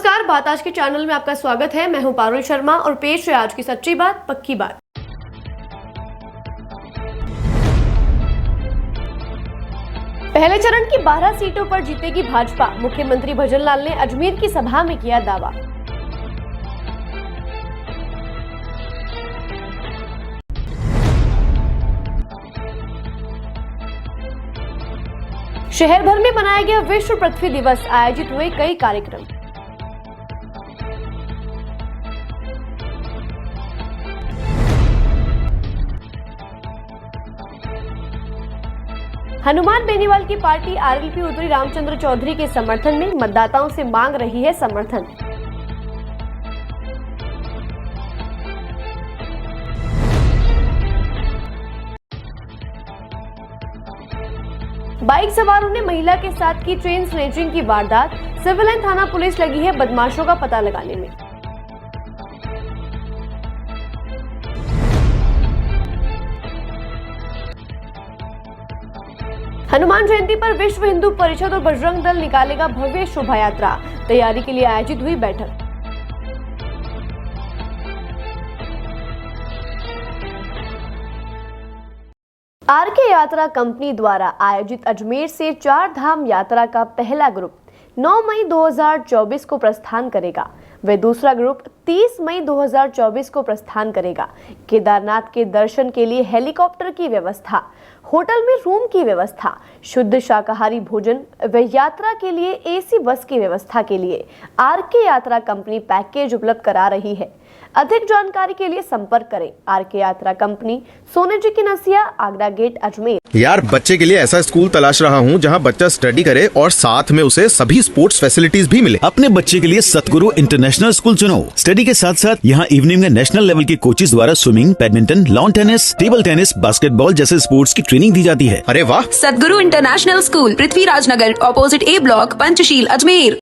नमस्कार, बात आज के चैनल में आपका स्वागत है। मैं हूं पारुल शर्मा और पेश है आज की सच्ची बात पक्की बात। पहले चरण की 12 सीटों पर जीतेगी भाजपा, मुख्यमंत्री भजनलाल ने अजमेर की सभा में किया दावा। शहर भर में मनाया गया विश्व पृथ्वी दिवस, आयोजित हुए कई कार्यक्रम। हनुमान बेनीवाल की पार्टी आरएलपी उतरी रामचंद्र चौधरी के समर्थन में, मतदाताओं से मांग रही है समर्थन। बाइक सवारों ने महिला के साथ की ट्रेन स्नैचिंग की वारदात, सिविल लाइन थाना पुलिस लगी है बदमाशों का पता लगाने में। हनुमान जयंती पर विश्व हिंदू परिषद और बजरंग दल निकालेगा भव्य शोभा यात्रा, तैयारी के लिए आयोजित हुई बैठक। आरके यात्रा कंपनी द्वारा आयोजित अजमेर से 4 धाम यात्रा का पहला ग्रुप 9 मई 2024 को प्रस्थान करेगा। वे दूसरा ग्रुप 30 मई 2024 को प्रस्थान करेगा। केदारनाथ के दर्शन के लिए हेलीकॉप्टर की व्यवस्था, होटल में रूम की व्यवस्था, शुद्ध शाकाहारी भोजन व यात्रा के लिए एसी बस की व्यवस्था के लिए आरके यात्रा कंपनी पैकेज उपलब्ध करा रही है। अधिक जानकारी के लिए संपर्क करें आरके यात्रा कंपनी, सोने जी की नसिया, आगरा गेट, अजमेर। यार, बच्चे के लिए ऐसा स्कूल तलाश रहा हूँ जहाँ बच्चा स्टडी करे और साथ में उसे सभी स्पोर्ट्स फैसिलिटीज भी मिले। अपने बच्चे के लिए सतगुरु इंटरनेशनल स्कूल चुनो। स्टडी के साथ साथ यहाँ इवनिंग में नेशनल लेवल के कोचेज द्वारा swimming, badminton, lawn tennis, table tennis, basketball जैसे स्पोर्ट्स की ट्रेनिंग दी जाती है। अरे वाह! सतगुरु इंटरनेशनल स्कूल, पृथ्वीराज नगर, ऑपोजिट ए ब्लॉक, पंचशील, अजमेर।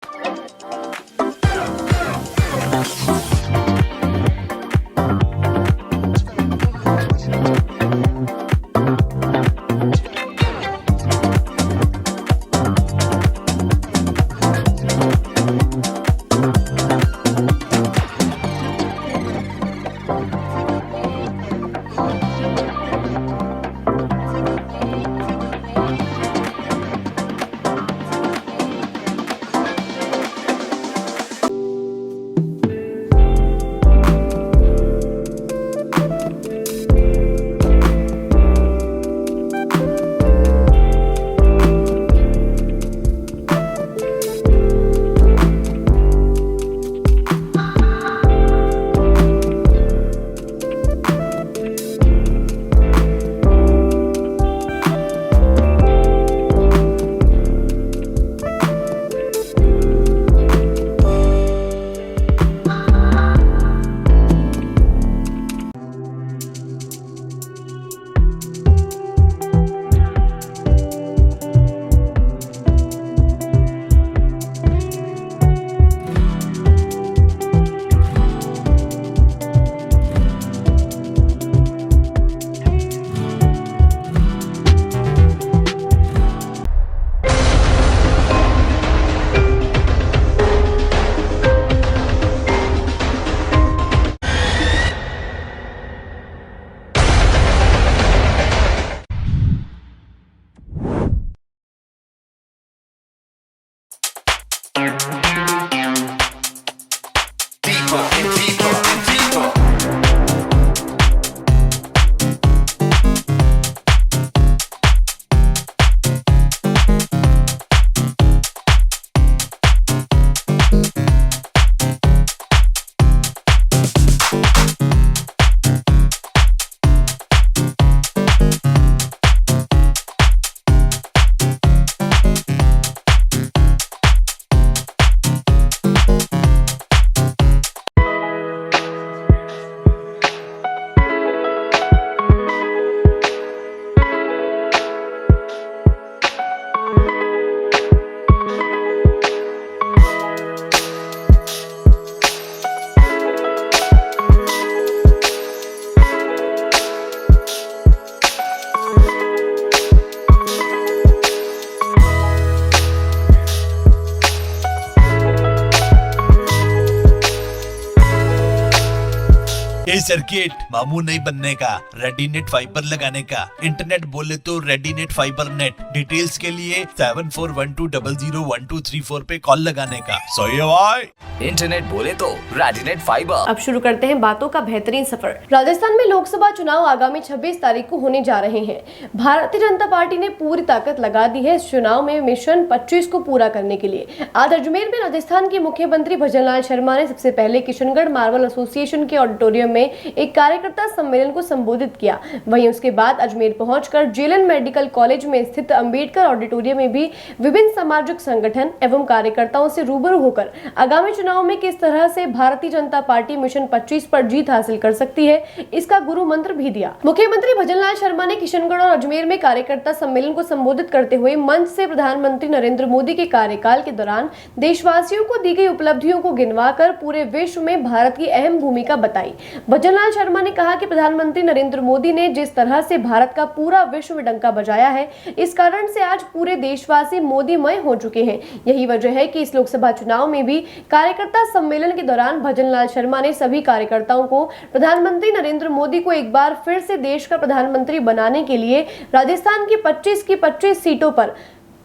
सर्किट, मामू नहीं बनने का, रेडीनेट फाइबर लगाने का, इंटरनेट बोले तो रेडीनेट फाइबर नेट। डिटेल्स के लिए 7412001234 पे कॉल लगाने का। सही है भाई। इंटरनेट बोले तो रेडीनेट फाइबर। अब शुरू करते हैं बातों का बेहतरीन सफर। राजस्थान में लोकसभा चुनाव आगामी 26 तारीख को होने जा रहे हैं। भारतीय जनता पार्टी ने पूरी ताकत लगा दी है इस चुनाव में मिशन 25 को पूरा करने के लिए। आज अजमेर में राजस्थान के मुख्यमंत्री भजनलाल शर्मा ने सबसे पहले किशनगढ़ मार्बल एसोसिएशन के ऑडिटोरियम में एक कार्यकर्ता सम्मेलन को संबोधित किया। वहीं उसके बाद अजमेर पहुंचकर जेएलएन मेडिकल कॉलेज में स्थित अंबेडकर ऑडिटोरियम में भी विभिन्न सामाजिक संगठन एवं कार्यकर्ताओं से रूबरू होकर आगामी चुनाव में किस तरह से भारतीय जनता पार्टी मिशन 25 पर जीत हासिल कर सकती है, इसका गुरु मंत्र भी दिया। मुख्यमंत्री भजनलाल शर्मा ने किशनगढ़ और अजमेर में कार्यकर्ता सम्मेलन को संबोधित करते हुए मंच से प्रधानमंत्री नरेंद्र मोदी के कार्यकाल के दौरान देशवासियों को दी गई उपलब्धियों को गिनवाकर पूरे विश्व में भारत की अहम भूमिका बताई। भजनलाल शर्मा ने कहा कि प्रधानमंत्री नरेंद्र मोदी ने जिस तरह से भारत का पूरा विश्व में डंका बजाया है, इस कारण से आज पूरे देशवासी मोदीमय हो चुके हैं। यही वजह है कि इस लोकसभा चुनाव में भी कार्यकर्ता सम्मेलन के दौरान भजनलाल शर्मा ने सभी कार्यकर्ताओं को प्रधानमंत्री नरेंद्र मोदी को एक बार फिर से देश का प्रधानमंत्री बनाने के लिए राजस्थान की 25 सीटों पर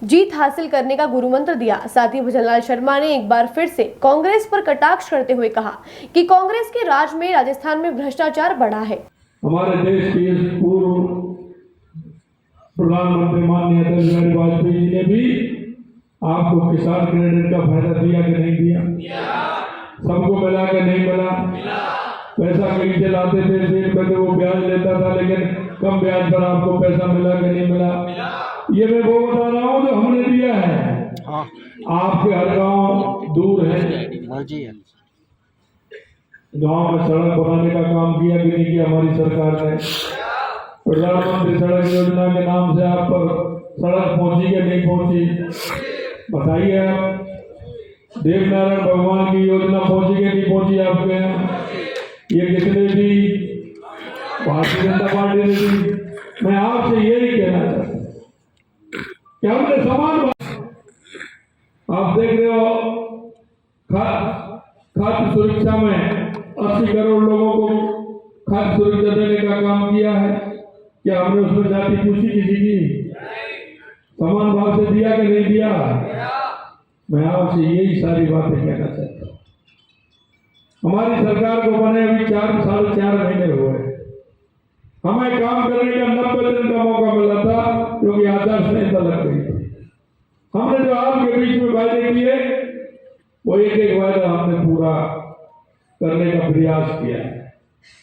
जीत हासिल करने का गुरु मंत्र दिया। साथ ही भजनलाल शर्मा ने एक बार फिर से कांग्रेस पर कटाक्ष करते हुए कहा कि कांग्रेस के राज में राजस्थान में भ्रष्टाचार बढ़ा है। हमारे देश के पूर्व प्रधानमंत्री माननीय अटल बिहारी वाजपेयी जी ने भी आपको किसान क्रेडिट का फायदा दिया कि नहीं दिया? सबको मिला कि नहीं मिला? पैसा कहीं से लाते थे, जेब पे वो ब्याज लेता था, लेकिन कम ब्याज पर आपको पैसा मिला कि नहीं मिला? ये मैं वो बता रहा हूँ जो हमने दिया है। आपके हर गांव दूर है, गांव में सड़क बनाने का काम किया कि नहीं किया हमारी सरकार ने? प्रधानमंत्री सड़क योजना के नाम से आप पर सड़क पहुंची कि नहीं पहुंची? बताइए आप। देवनारायण भगवान की योजना पहुंची कि नहीं पहुंची आपके यहाँ? ये कितने दी? भारतीय जनता पार्टी ने दी। मैं आपसे यही कहना चाहता हूँ कि हमने समान, आप देख रहे हो खाद्य सुरक्षा में 80 करोड़ लोगों को खाद्य सुरक्षा देने का काम किया है। क्या हमने उसमें जाति पूछी किसी की? समान भाव से दिया कि नहीं दिया? मैं आपसे यही सारी बातें कहना चाहता हूँ। हमारी सरकार को बने अभी 4.5 महीने हुए। हमें काम करने का 90 दिन का मौका मिला था, क्योंकि आचार संहिता लग गई थी। हमने जो आपके बीच में वायदे किए, वो एक वायदा हमने पूरा करने का प्रयास किया है।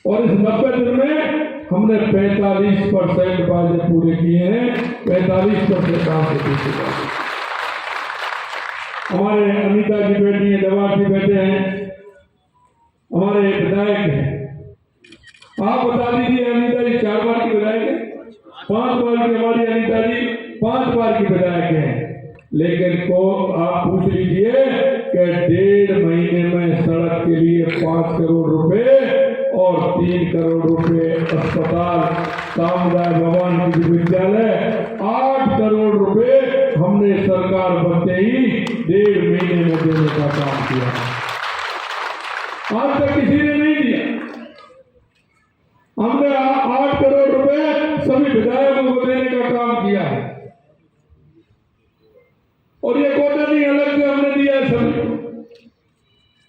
और इस 90 दिन में हमने 45% वायदे पूरे किए हैं। 45% काम से पीछे। हमारे अनीता की बेटी है, दवा की बेटे हैं, हमारे विधायक हैं। आप बता दीजिए, अनीता जी 4 बार की विधायक है, 5 बार की हमारी अनीता जी 5 बार की विधायक है। लेकिन को आप पूछ लीजिए कि 1.5 महीने में सड़क के लिए 5 करोड़ रुपए और 3 करोड़ रुपए अस्पताल, सामुदायिक भवन, विद्यालय, 8 करोड़ रुपए हमने सरकार बनते ही 1.5 महीने में देने का काम किया। आज तक किसी ने नहीं दिया। हमने 8 करोड़ रुपए सभी विधायकों को देने का काम किया है। और ये कोटा नहीं, अलग से हमने दिया है सभी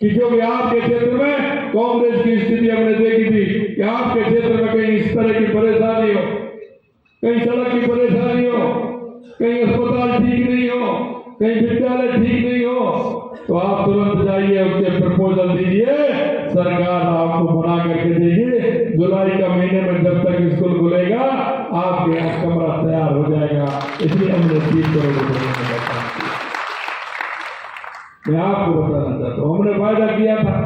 कि क्योंकि आपके क्षेत्र में कांग्रेस की स्थिति हमने देखी थी कि आपके क्षेत्र में कहीं इस तरह की परेशानी हो, कहीं सड़क की परेशानी हो, कहीं अस्पताल ठीक नहीं हो, कहीं विद्यालय ठीक नहीं हो, तो आप तुरंत जाइए, उसके प्रपोजल दीजिए, सरकार आपको बना करके देगी। जुलाई का महीने में जब तक स्कूल खुलेगा, आपके यहाँ कमरा तैयार हो जाएगा। इसलिए हमने 30 करोड़ रुपए का काम किया। मैं आपको बताना चाहता हूँ, हमने वायदा किया था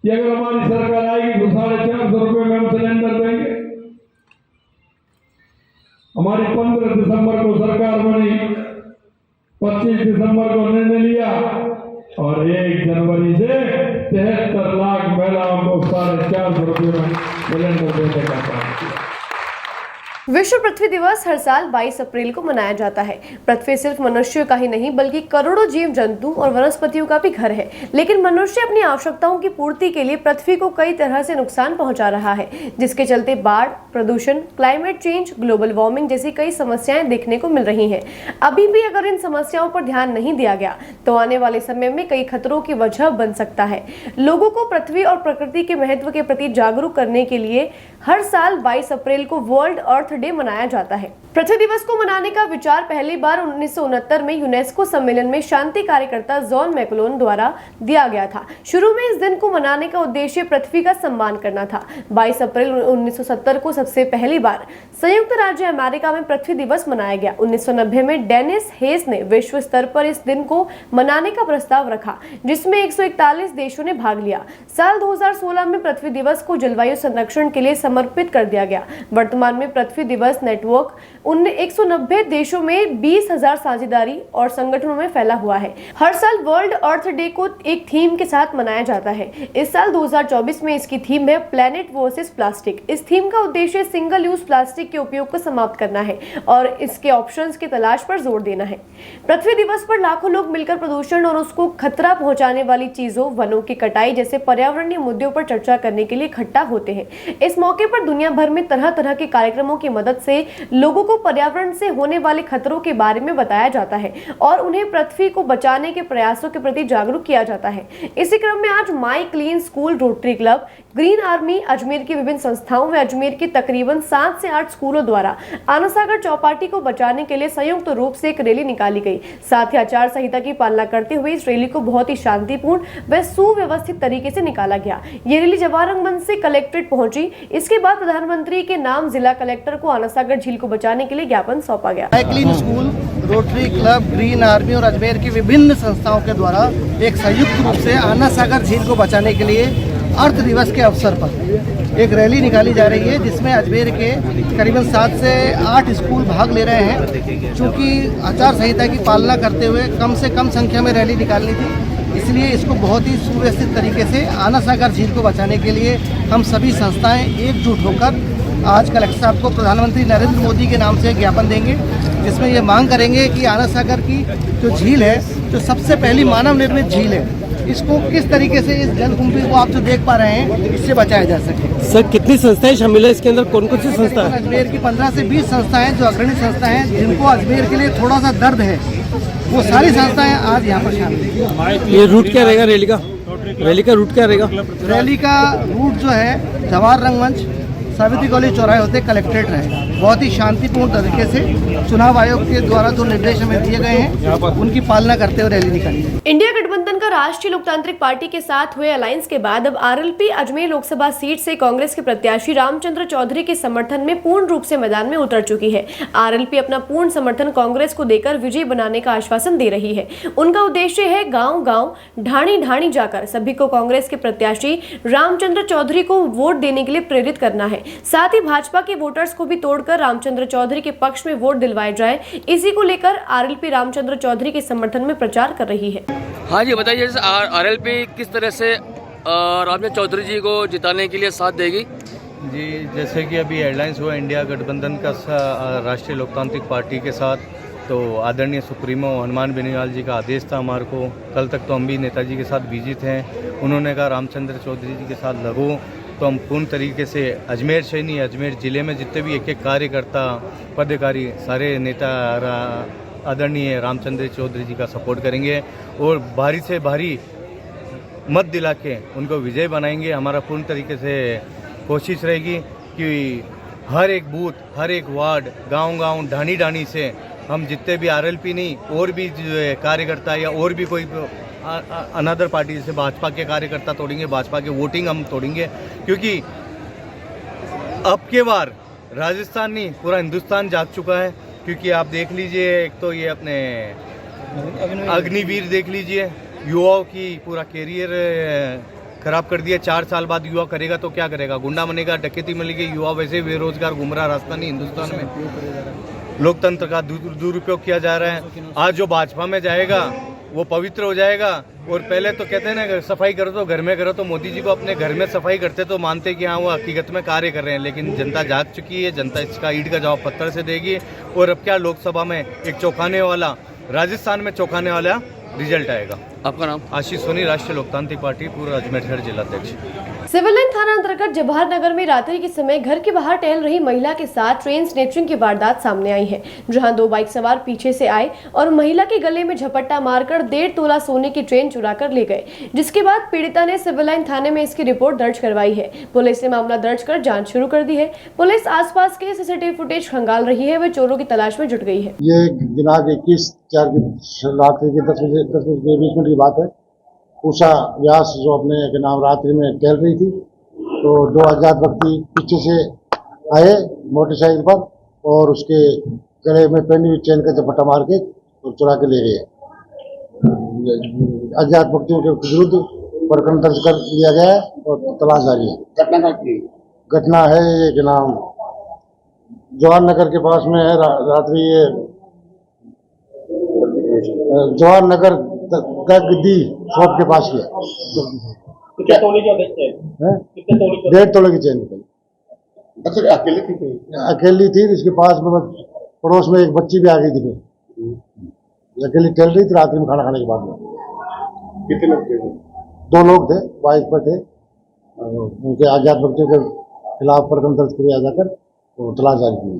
कि अगर हमारी सरकार आएगी तो 450 रुपए में हम सिलेंडर देंगे। हमारी 15 दिसंबर को सरकार बनी, 25 दिसंबर को निर्णय लिया और 1 जनवरी से 73 लाख महिलाओं को 450 रुपए में सिलेंडर देने का काम किया। विश्व पृथ्वी दिवस हर साल 22 अप्रैल को मनाया जाता है। पृथ्वी सिर्फ मनुष्य का ही नहीं बल्कि करोड़ों जीव जंतु और वनस्पतियों का भी घर है, लेकिन मनुष्य अपनी आवश्यकताओं की पूर्ति के लिए पृथ्वी को कई तरह से नुकसान पहुंचा रहा है, जिसके चलते बाढ़, प्रदूषण, क्लाइमेट चेंज, ग्लोबल वार्मिंग जैसी कई समस्याएं देखने को मिल रही हैं। अभी भी अगर इन समस्याओं पर ध्यान नहीं दिया गया तो आने वाले समय में कई खतरों की वजह बन सकता है। लोगों को पृथ्वी और प्रकृति के महत्व के प्रति जागरूक करने के लिए हर साल 22 अप्रैल को वर्ल्ड अर्थ डे मनाया जाता है। पृथ्वी दिवस को मनाने का विचार पहली बार 1969 में यूनेस्को सम्मेलन में शांति कार्यकर्ता जॉन मैकलोन द्वारा दिया गया था। शुरू में इस दिन को मनाने का उद्देश्य पृथ्वी का सम्मान करना था। 22 अप्रैल 1970 को सबसे पहली बार संयुक्त राज्य अमेरिका में पृथ्वी दिवस मनाया गया। 1990 में डेनिस हेस ने विश्व स्तर पर इस दिन को मनाने का प्रस्ताव रखा, जिसमें 141 देशों ने भाग लिया। साल 2016 में पृथ्वी दिवस को जलवायु संरक्षण के लिए समर्पित कर दिया गया। वर्तमान में पृथ्वी दिवस नेटवर्क 190 देशों में 20,000 साझेदारी और संगठनों में फैला हुआ है। हर साल वर्ल्ड अर्थ डे को एक थीम के साथ मनाया जाता है। इस साल 2024 में इसकी थीम है प्लेनेट वर्सेस प्लास्टिक। इस थीम का उद्देश्य सिंगल यूज प्लास्टिक के उपयोग को समाप्त करना है और इसके ऑप्शंस की तलाश पर जोर देना है। पृथ्वी दिवस पर लाखों लोग मिलकर प्रदूषण और उसको खतरा पहुंचाने वाली चीजों, वनों की कटाई जैसे पर्यावरणीय मुद्दों पर चर्चा करने के लिए इकट्ठा होते हैं। इस मौके पर दुनिया भर में तरह तरह के कार्यक्रमों की मदद से लोगों को पर्यावरण से होने वाले खतरों के बारे में बताया जाता है और उन्हें पृथ्वी को बचाने के प्रयासों के प्रति जागरूक किया जाता है। इसी क्रम में आज my clean school, rotary club, green army, Ajmer की विभिन्न संस्थाओं में अजमेर की तकरीबन 7 से 8 स्कूलों द्वारा आना सागर चौपाटी को बचाने के लिए संयुक्त रूप से एक रैली निकाली गई। साथ ही आचार संहिता की पालना करते हुए इस रैली को बहुत ही शांतिपूर्ण व सुव्यवस्थित तरीके से निकाला गया। ये रैली जवाहर रंगमंच से कलेक्ट्रेट पहुंची। इसके बाद प्रधानमंत्री के नाम जिला कलेक्टर को आना सागर झील को बचाने के लिए ज्ञापन सौंपा गया। Clean school, rotary club, green army और अजमेर की विभिन्न संस्थाओं के द्वारा एक संयुक्त रूप से आना सागर झील को बचाने के लिए अर्थ दिवस के अवसर पर एक रैली निकाली जा रही है, जिसमें अजमेर के करीबन 7 से 8 स्कूल भाग ले रहे हैं। चूँकि आचार संहिता की पालना करते हुए कम से कम संख्या में रैली निकालनी थी, इसलिए इसको बहुत ही सुव्यवस्थित तरीके से आना सागर झील को बचाने के लिए हम सभी संस्थाएं एकजुट होकर आज कलेक्टर साहब को प्रधानमंत्री नरेंद्र मोदी के नाम से ज्ञापन देंगे, जिसमें ये मांग करेंगे कि आना सागर की जो झील है, जो सबसे पहली मानव निर्मित झील है, इसको किस तरीके से इस जलकुंभी को आप जो देख पा रहे हैं इससे बचाया जा सके। सर, कितनी संस्थाएं शामिल है इसके अंदर, कौन कौन सी संस्था है? अजमेर की 15 से 20 संस्थाएं जो अग्रणी संस्थाएं हैं, जिनको अजमेर के लिए थोड़ा सा दर्द है, वो सारी संस्थाएं आज यहाँ पर शामिल है। ये रूट क्या रहेगा रैली का? रैली का रूट क्या रहेगा? रैली का रूट जो है जवाहर रंगमंच, सावित्री कॉलेज चौराहे होते कलेक्ट्रेट रहेगा। बहुत ही शांतिपूर्ण तरीके से चुनाव आयोग के द्वारा जो निर्देश हमें दिए गए हैं उनकी पालना करते हुए रैली निकाली। इंडिया गठबंधन का राष्ट्रीय लोकतांत्रिक पार्टी के साथ हुए अलायंस के बाद अब आरएलपी अजमेर लोकसभा सीट से कांग्रेस के प्रत्याशी रामचंद्र चौधरी के समर्थन में पूर्ण रूप से मैदान में उतर चुकी है। आरएलपी अपना पूर्ण समर्थन कांग्रेस को देकर विजयी बनाने का आश्वासन दे रही है। उनका उद्देश्य है गांव-गांव, ढाणी-ढाणी जाकर सभी को कांग्रेस के प्रत्याशी रामचंद्र चौधरी को वोट देने के लिए प्रेरित करना है। साथ ही भाजपा के वोटर्स को भी तोड़कर रामचंद्र चौधरी के पक्ष में वोट दिलवाए जाए, इसी को लेकर आरएलपी रामचंद्र चौधरी के समर्थन में प्रचार कर रही है। हाँ जी, बताइए आरएलपी किस तरह से रामचंद्र चौधरी जी को जिताने के लिए साथ देगी? जी, जैसे कि अभी हेडलाइंस हुआ इंडिया गठबंधन का राष्ट्रीय लोकतांत्रिक पार्टी के साथ, तो आदरणीय सुप्रीमो हनुमान बेनीवाल जी का आदेश था हमारे को। कल तक तो हम भी नेताजी के साथ बिजी थे। उन्होंने कहा रामचंद्र चौधरी जी के साथ लगो, तो हम पूर्ण तरीके से अजमेर से नहीं, अजमेर ज़िले में जितने भी एक कार्यकर्ता, पदाधिकारी, सारे नेता आदरणीय रामचंद्र चौधरी जी का सपोर्ट करेंगे और भारी से भारी मत दिला के उनको विजय बनाएंगे। हमारा पूर्ण तरीके से कोशिश रहेगी कि हर एक बूथ, हर एक वार्ड, गांव-गांव, ढाणी-ढाणी से हम जितने भी आरएलपी नहीं और भी कार्यकर्ता या और भी कोई अनदर पार्टी जैसे भाजपा के कार्यकर्ता तोड़ेंगे, भाजपा के वोटिंग हम तोड़ेंगे, क्योंकि अब के बार राजस्थान नहीं पूरा हिंदुस्तान जाग चुका है। क्योंकि आप देख लीजिए, एक तो ये अपने अग्निवीर देख लीजिए, युवाओं की पूरा कैरियर खराब कर दिया। 4 साल बाद युवा करेगा तो क्या करेगा? गुंडा बनेगा, डकैती मिलेगी, युवा वैसे बेरोजगार घूम रहा रास्ता नहीं हिंदुस्तान में। लोकतंत्र का दुरुपयोग किया जा रहा है। आज जो भाजपा में जाएगा वो पवित्र हो जाएगा। और पहले तो कहते हैं ना, सफाई करो तो घर में करो, तो मोदी जी को अपने घर में सफाई करते तो मानते कि हाँ वो हकीकत में कार्य कर रहे हैं, लेकिन जनता जाग चुकी है, जनता इसका ईंट का जवाब पत्थर से देगी। और अब क्या लोकसभा में एक चौंकाने वाला, राजस्थान में चौंकाने वाला रिजल्ट आएगा। आपका नाम? आशीष सोनी, राष्ट्रीय लोकतांत्रिक पार्टी पूर्व अजमेर शहर जिलाध्यक्ष। सिविल लाइन थाना अंतर्गत जवाहर नगर में रात्रि के समय घर के बाहर टहल रही महिला के साथ ट्रेन स्नैचिंग की वारदात सामने आई है, जहां 2 बाइक सवार पीछे से आए और महिला के गले में झपट्टा मारकर 1.5 तोला सोने की चेन चुरा कर ले गए, जिसके बाद पीड़िता ने सिविल लाइन थाने में इसकी रिपोर्ट दर्ज करवाई है। पुलिस ने मामला दर्ज कर जाँच शुरू कर दी है। पुलिस आसपास के सीसीटीवी फुटेज खंगाल रही है, वे चोरों की तलाश में जुट गई है। ये दिनांक 21/4 की रात्रि के 10 बजे 20 मिनट की बात है। उषा व्यास जो अपने के नाम रात्रि में टहल रही थी, तो 2 अज्ञात व्यक्ति पीछे से आए मोटरसाइकिल पर और उसके गले में पहनी हुई चेन का झपट्टा मार के और चुरा के ले गए। अज्ञात व्यक्तियों के विरुद्ध प्रकरण दर्ज कर लिया गया है और तलाश जारी है। घटना है ये के नाम जवाहर नगर के पास में है। रात्रि ये जवाहर नगर गद्दी शॉप के पास ही है। 1.5 तोले की चेन निकली। अच्छा, अकेली थी। इसके पास में पड़ोस में एक बच्ची भी आ गई थी। अकेली टहल रही थी रात्रि में खाना खाने के बाद में। कितने लोग थे? 2 लोग थे, बाइक पर थे। उनके अज्ञात व्यक्तियों के खिलाफ प्रकरण दर्ज किया जाकर तो तलाश जारी की है।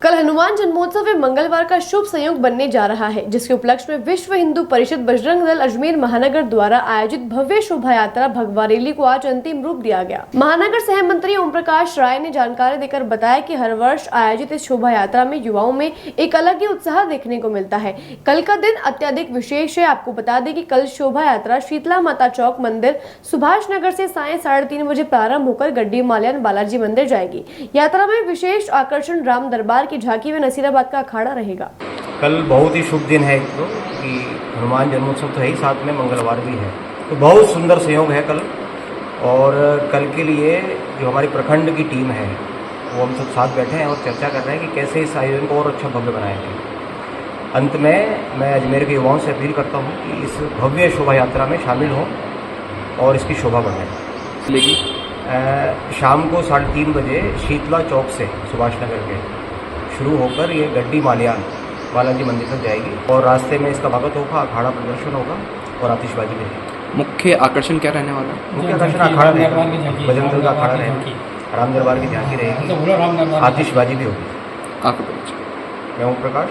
कल हनुमान जन्मोत्सव में मंगलवार का शुभ संयोग बनने जा रहा है, जिसके उपलक्ष्य में विश्व हिंदू परिषद बजरंग दल अजमेर महानगर द्वारा आयोजित भव्य शोभा यात्रा भगवा रैली को आज अंतिम रूप दिया गया। महानगर सह मंत्री ओम प्रकाश राय ने जानकारी देकर बताया कि हर वर्ष आयोजित इस शोभा यात्रा में युवाओं में एक अलग ही उत्साह देखने को मिलता है। कल का दिन अत्यधिक विशेष है। आपको बता दें कि कल शोभा यात्रा शीतला माता चौक मंदिर सुभाष नगर से सायं 3:30 बजे प्रारंभ होकर गड्डी माल्यान बालाजी मंदिर जाएगी। यात्रा में विशेष आकर्षण राम दरबार की झांकी में नसीराबाद का अखाड़ा रहेगा। कल बहुत ही शुभ दिन है तो कि हनुमान जन्मोत्सव तो है ही, साथ में मंगलवार भी है, तो बहुत सुंदर संयोग है कल। और कल के लिए जो हमारी प्रखंड की टीम है वो हम सब साथ बैठे हैं और चर्चा कर रहे हैं कि कैसे इस आयोजन को और अच्छा भव्य बनाया जाए। अंत में मैं अजमेर के युवाओं से अपील करता हूँ कि इस भव्य शोभा यात्रा में शामिल हों और इसकी शोभा बढ़ाएं। लेकिन शाम को 3:30 बजे शीतला चौक से सुभाष नगर के शुरू होकर ये गड्डी माल्यान बालाजी मंदिर तक जाएगी और रास्ते में इसका स्वागत होगा, अखाड़ा प्रदर्शन होगा और आतिशबाजी भी रहेगी। मुख्य आकर्षण क्या रहने वाला है? मुख्य आकर्षण अखाड़ा रहेगा, बजरंग दल का अखाड़ा रहेगा, राम दरबार की झांकी रहेगी, आतिशबाजी भी होगी। आपका परिचय? मैं ओम प्रकाश,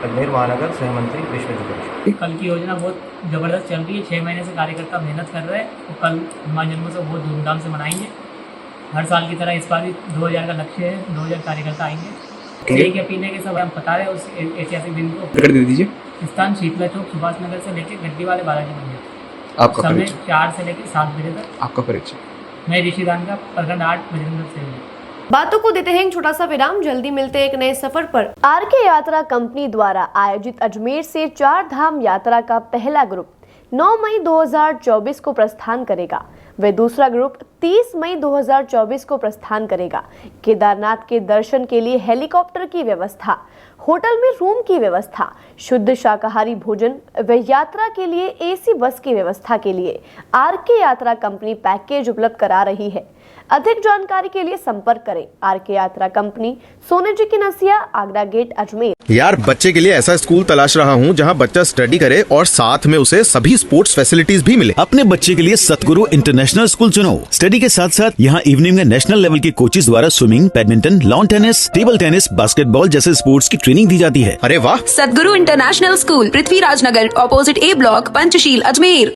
अजमेर महानगर सह मंत्री विश्व हिंदू परिषद। कल की योजना बहुत जबरदस्त चल रही है। 6 महीने से कार्यकर्ता मेहनत कर रहे हैं और कल हनुमान जन्मोत्सव बहुत धूमधाम से मनाएंगे। हर साल की तरह इस बार भी 2000 का लक्ष्य है, 2000 कार्यकर्ता आएंगे। एक पीने के सब हम बता रहे हैं उस ऐतिहासिक दिन को। टिकट दे दीजिए। स्थान शीतला चौक सुभाष नगर से लेकर गड्डी वाले बालाजी मंदिर। आपका समय परिचय? 4 से लेकर 7 बजे तक। आपका परिचय? मैं ऋषिदान का प्रखंड 8 बजरंग दल से हूँ। बातों को देते हैं एक छोटा सा विराम। जल्दी मिलते हैं एक नए सफर पर। आरके यात्रा कंपनी द्वारा आयोजित अजमेर से 4 धाम यात्रा का पहला ग्रुप 9 मई 2024 को प्रस्थान करेगा। वे दूसरा ग्रुप 30 मई 2024 को प्रस्थान करेगा। केदारनाथ के दर्शन के लिए हेलीकॉप्टर की व्यवस्था, होटल में रूम की व्यवस्था, शुद्ध शाकाहारी भोजन व यात्रा के लिए एसी बस की व्यवस्था के लिए आरके यात्रा कंपनी पैकेज उपलब्ध करा रही है। अधिक जानकारी के लिए संपर्क करें आरके यात्रा कंपनी, सोने जी की नसिया, आगरा गेट, अजमेर। यार बच्चे के लिए ऐसा स्कूल तलाश रहा हूँ जहाँ बच्चा स्टडी करे और साथ में उसे सभी स्पोर्ट्स फैसिलिटीज भी मिले। अपने बच्चे के लिए सतगुरु इंटरनेशनल स्कूल चुनो। स्टडी के साथ साथ यहाँ इवनिंग में नेशनल लेवल के कोचेज द्वारा swimming, badminton, lawn tennis, table tennis, basketball जैसे स्पोर्ट्स की ट्रेनिंग दी जाती है। अरे वाह! सतगुरु इंटरनेशनल स्कूल, पृथ्वीराज नगर, ऑपोजिट ए ब्लॉक, पंचशील, अजमेर।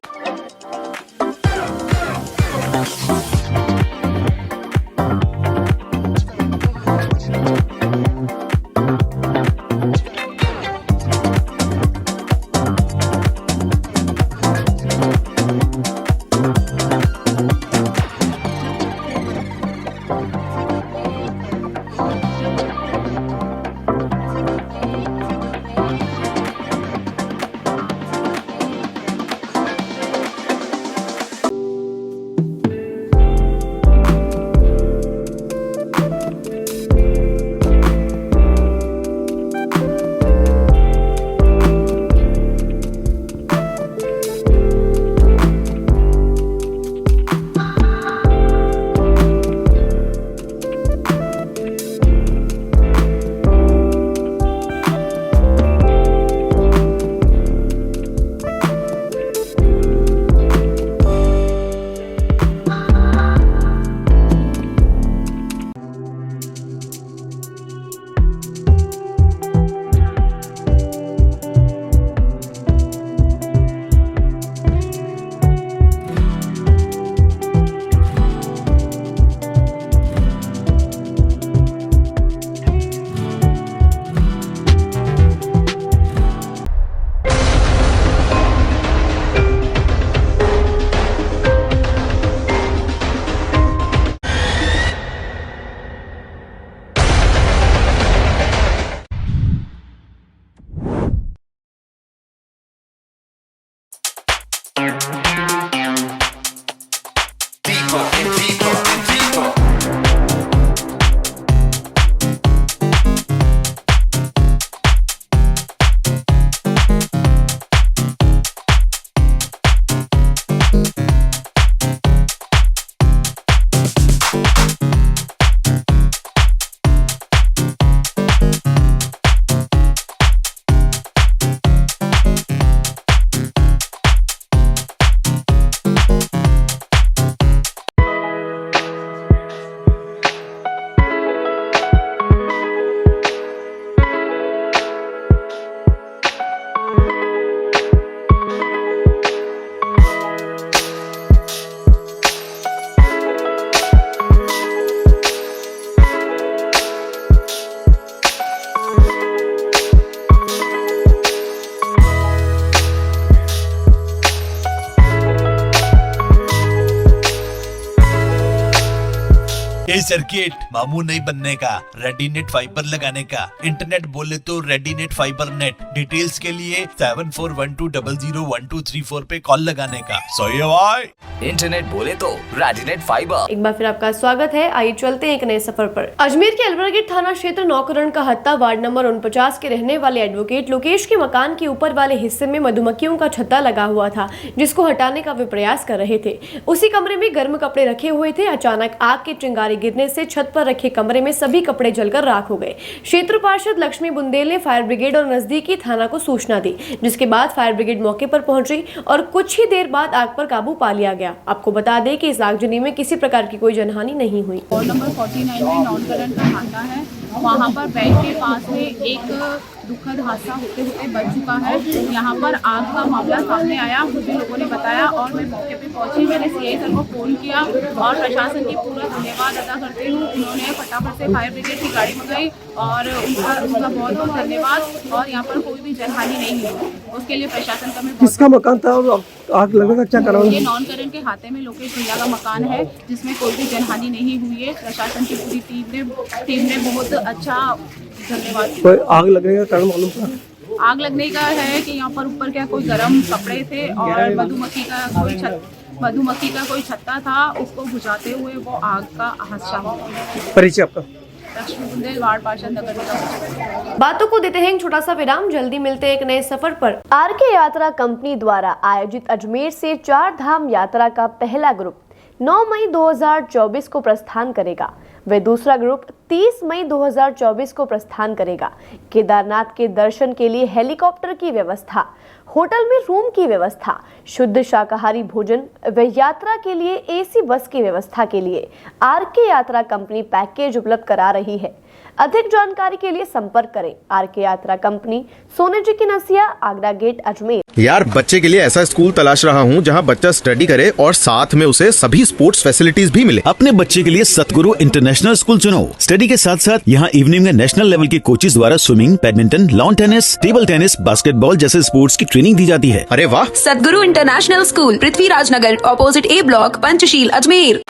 ये सर्किट मामू नहीं बनने का, रेडीनेट फाइबर लगाने का, इंटरनेट बोले तो रेडीनेट फाइबर नेट। डिटेल्स के लिए 7412001234 पे कॉल लगाने का। सही है भाई। इंटरनेट बोले तो रेडीनेट फाइबर। एक बार फिर आपका स्वागत है। आइए चलते हैं एक नए सफर पर। अजमेर के अलवरा गेट थाना क्षेत्र नौकरण का हत्ता वार्ड नंबर 49 के रहने वाले एडवोकेट लोकेश के मकान के ऊपर वाले हिस्से में मधुमक्खियों का छत्ता लगा हुआ था, जिसको हटाने का वे प्रयास कर रहे थे। उसी कमरे में गर्म कपड़े रखे हुए थे। अचानक आग की चिंगारी गिरने से छत पर रखे कमरे में सभी कपड़े जलकर राख हो गए। क्षेत्र पार्षद लक्ष्मी बुंदेल ने फायर ब्रिगेड और नजदीकी थाना को सूचना दी, जिसके बाद फायर ब्रिगेड मौके पर पहुंची और कुछ ही देर बाद आग पर काबू पा लिया गया। आपको बता दें कि इस आगजनी में किसी प्रकार की कोई जनहानि नहीं हुई। वार्ड नंबर 49 में नौनकरण का हाथा है, वहाँ पर बैंक के पास में एक दुखद हादसा होते होते बच चुका है। यहाँ पर आग का मामला सामने आया, मुझे लोगों ने बताया और मैं मौके पे पहुंची। मैंने सीआई सर को फ़ोन किया और प्रशासन की पूरा धन्यवाद अदा करती हूँ। उन्होंने फटाफट से फायर ब्रिगेड की गाड़ी मंगाई और उनका बहुत बहुत धन्यवाद। और यहाँ पर कोई भी जनहानि नहीं हुई, उसके लिए प्रशासन का मैं किसका मकान था और आग लगने का क्या कारण? ये नौनकरण के हाथे में लोकेश भैया का मकान है, जिसमें कोई भी जनहानि नहीं हुई है। प्रशासन की पूरी टीम ने बहुत अच्छा धन्यवाद। कोई आग लगने का कारण मालूम था? आग लगने का है कि यहाँ पर ऊपर क्या कोई गर्म कपड़े थे और मधुमक्खी का कोई छत्ता था, उसको बुझाते हुए वो आग का हादसा हो गया। परिचय आपका? लक्ष्मी बुंदेल, वार्ड पार्षद, नगर निगम। बातों को देते हैं एक छोटा सा विराम। जल्दी मिलते हैं एक नए सफर पर। आरके यात्रा कंपनी द्वारा आयोजित अजमेर से 4 धाम यात्रा का पहला ग्रुप 9 मई 2024 को प्रस्थान करेगा। वे दूसरा ग्रुप 30 मई 2024 को प्रस्थान करेगा। केदारनाथ के दर्शन के लिए हेलीकॉप्टर की व्यवस्था, होटल में रूम की व्यवस्था, शुद्ध शाकाहारी भोजन व यात्रा के लिए एसी बस की व्यवस्था के लिए आरके यात्रा कंपनी पैकेज उपलब्ध करा रही है। अधिक जानकारी के लिए संपर्क करें आरके यात्रा कंपनी, सोने जी की नसिया, आगरा गेट, अजमेर। यार बच्चे के लिए ऐसा स्कूल तलाश रहा हूँ जहाँ बच्चा स्टडी करे और साथ में उसे सभी स्पोर्ट्स फैसिलिटीज भी मिले। अपने बच्चे के लिए सतगुरु इंटरनेशनल स्कूल चुनो। स्टडी के साथ साथ यहाँ इवनिंग में नेशनल लेवल के कोचेज द्वारा swimming, badminton, lawn tennis, table tennis, basketball जैसे स्पोर्ट्स की ट्रेनिंग दी जाती है। अरे वाह। सतगुरु इंटरनेशनल स्कूल, पृथ्वीराज नगर, ऑपोजिट ए ब्लॉक, पंचशील, अजमेर।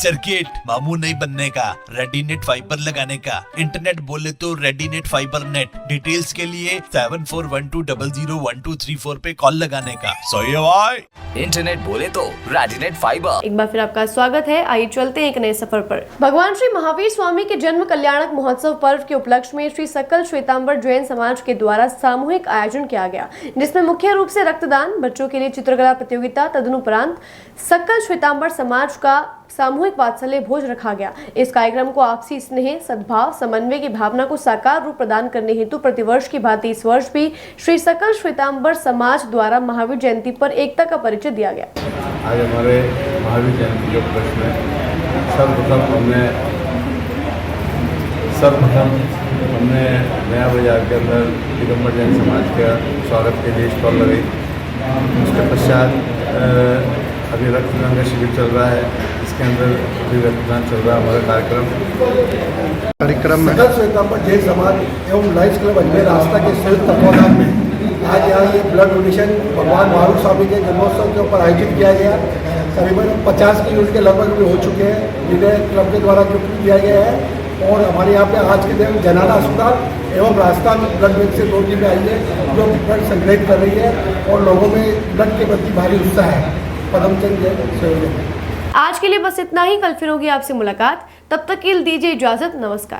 सर्किट, मामू नहीं बनने का, रेडीनेट फाइबर लगाने का, इंटरनेट बोले तो रेडीनेट फाइबर नेट। डिटेल्स के लिए 7412001234 पे कॉल लगाने का। सही है भाई। इंटरनेट बोले तो रेडिनेट फाइबर। एक बार फिर आपका स्वागत है। आइए चलते हैं एक नए सफर पर। भगवान श्री महावीर स्वामी के जन्म कल्याणक महोत्सव पर्व के उपलक्ष्य में श्री सकल श्वेतांबर जैन समाज के द्वारा सामूहिक आयोजन किया गया, जिसमें मुख्य रूप से रक्तदान, बच्चों के लिए चित्रकला प्रतियोगिता, तदनुपरांत सकल श्वेतांबर समाज का सामूहिक वात्सल्य भोज रखा गया। इस कार्यक्रम को आपसी स्नेह, सद्भाव, समन्वय की भावना को साकार रूप प्रदान करने हेतु प्रतिवर्ष की भांति इस वर्ष भी श्री सकल श्वेतांबर समाज द्वारा महावीर जयंती पर एकता का परिचय दिया गया। आज हमारे महावीर जयंती के उपलक्ष्य में सर्वप्रथम हमने नया बाजार के अंदर दिगंबर जैन समाज का स्वागत के लिए स्टॉल लगाई। उसके पश्चात अभी रक्तदान का शिविर चल रहा है, इसके अंदर अभी रक्तदान चल रहा है हमारा कार्यक्रम में। सकल श्वेतांबर जैन समाज एवं लाइफ क्लब अजमेर आस्था के संयुक्त तत्वाधान में आज यहाँ ये ब्लड डोनेशन भगवान महावीर स्वामी के जन्मोत्सव के ऊपर आयोजित किया गया। करीबन 50 की यूनिट के लगभग भी हो चुके हैं, जिन्हें क्लब के द्वारा गिफ्ट किया गया है। और हमारे यहाँ पे आज के दिन जनाना अस्पताल एवं राजस्थान ब्लड बैंक से 2 टीमें आई है जो ब्लड संग्रहित कर रही है और लोगों में ब्लड के प्रति भारी उत्साह है। पदमचंद जैन सहयोग। आज के लिए बस इतना ही। कल फिर होगी आपसे मुलाकात, तब तक के लिए दीजिए इजाजत। नमस्कार।